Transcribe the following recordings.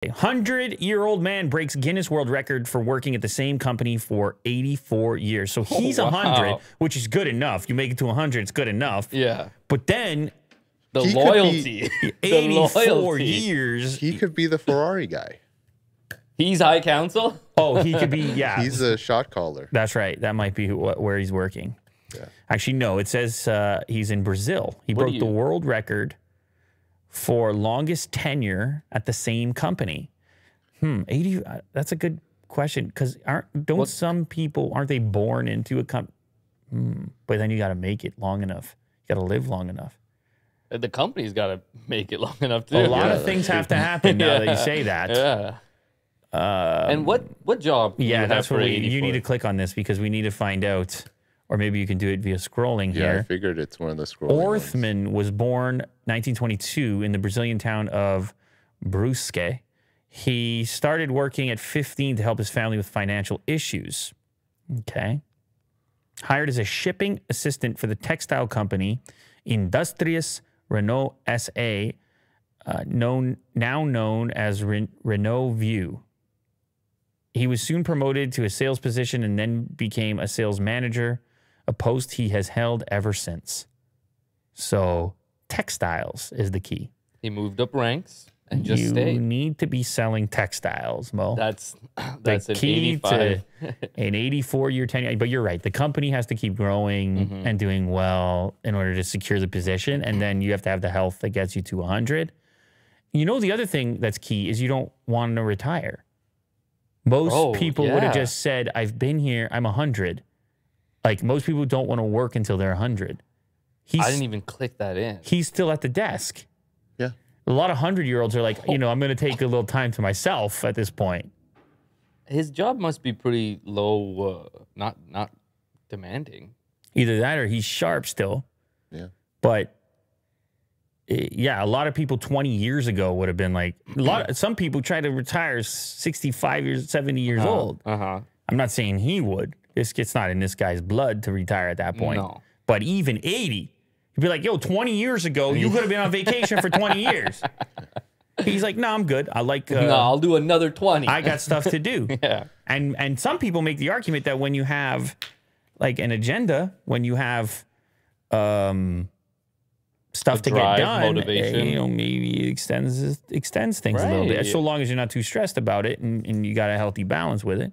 A 100-year-old man breaks Guinness World Record for working at the same company for 84 years. So he's 100, which is good enough. You make it to 100, it's good enough. Yeah. But then the loyalty. 84 years. He could be the Ferrari guy. He's high counsel? Oh, he could be, yeah. He's a shot caller. That's right. That might be where he's working. Yeah. Actually, no, it says he's in Brazil. He broke the world record for longest tenure at the same company. 80. That's a good question, because don't some people, aren't they born into a company? But then you got to make it long enough. You got to live long enough. The company's got to make it long enough too. A lot of things have to happen now that you say that. Yeah. And what job? Yeah, that's what you need to click on this, because we need to find out. Or maybe you can do it via scrolling here. Yeah, I figured it's one of the scrolling Orthman was born 1922 in the Brazilian town of Brusque. He started working at 15 to help his family with financial issues. Okay. Hired as a shipping assistant for the textile company Indústrias Renault SA, now known as Renault View. He was soon promoted to a sales position and then became a sales manager, a post he has held ever since. So textiles is the key. He moved up ranks and just stayed. You need to be selling textiles, Mo. That's the key to an 84-year tenure. But you're right. The company has to keep growing and doing well in order to secure the position. And then you have to have the health that gets you to 100. You know, the other thing that's key is you don't want to retire. Most people would have just said, I've been here, I'm 100. Like, most people don't want to work until they're 100. I didn't even click that in. He's still at the desk. Yeah. A lot of 100-year-olds are like, you know, I'm going to take a little time to myself at this point. His job must be pretty low, not demanding. Either that or he's sharp still. Yeah. But, yeah, a lot of people 20 years ago would have been like, some people try to retire 65 years, 70 years old. I'm not saying he would. It's not in this guy's blood to retire at that point. No. But even 80, you'd be like, yo, 20 years ago, you could have been on vacation for 20 years. He's like, no, I'm good. I like... no, I'll do another 20. I got stuff to do. Yeah. And some people make the argument that when you have, like, an agenda, when you have stuff to get done, motivation. You know, maybe it extends things a little bit, so long as you're not too stressed about it and you got a healthy balance with it.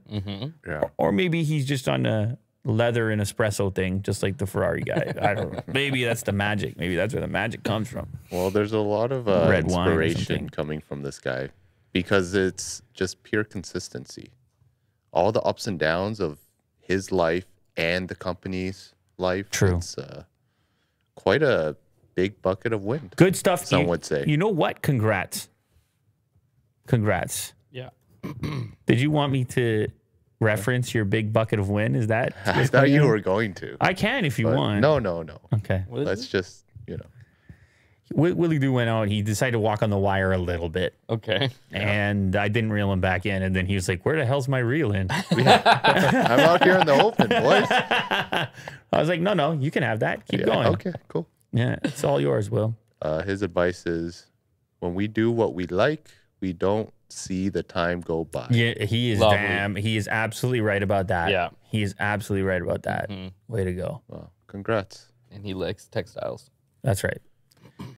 Yeah. Or maybe he's just on a leather and espresso thing, just like the Ferrari guy. I don't know. Maybe that's the magic. Maybe that's where the magic comes from. Well, there's a lot of inspiration coming from this guy, because it's just pure consistency. All the ups and downs of his life and the company's life. True. It's quite a big bucket of wind. Good stuff. Some would say. You know what? Congrats. Congrats. Yeah. Did you want me to reference your big bucket of wind? Is that? I thought you were going to. I can if you want. No. Okay. Let's just, you know. Willie Doo went out. He decided to walk on the wire a little bit. Okay. And I didn't reel him back in. And then he was like, where the hell's my reel in? I'm out here in the open, boys. I was like, no, you can have that. Keep going. Okay, cool. Yeah, it's all yours, Will. His advice is, when we do what we like, we don't see the time go by. Yeah, he is he is absolutely right about that. Yeah. He is absolutely right about that. Way to go. Well, congrats. And he likes textiles. That's right.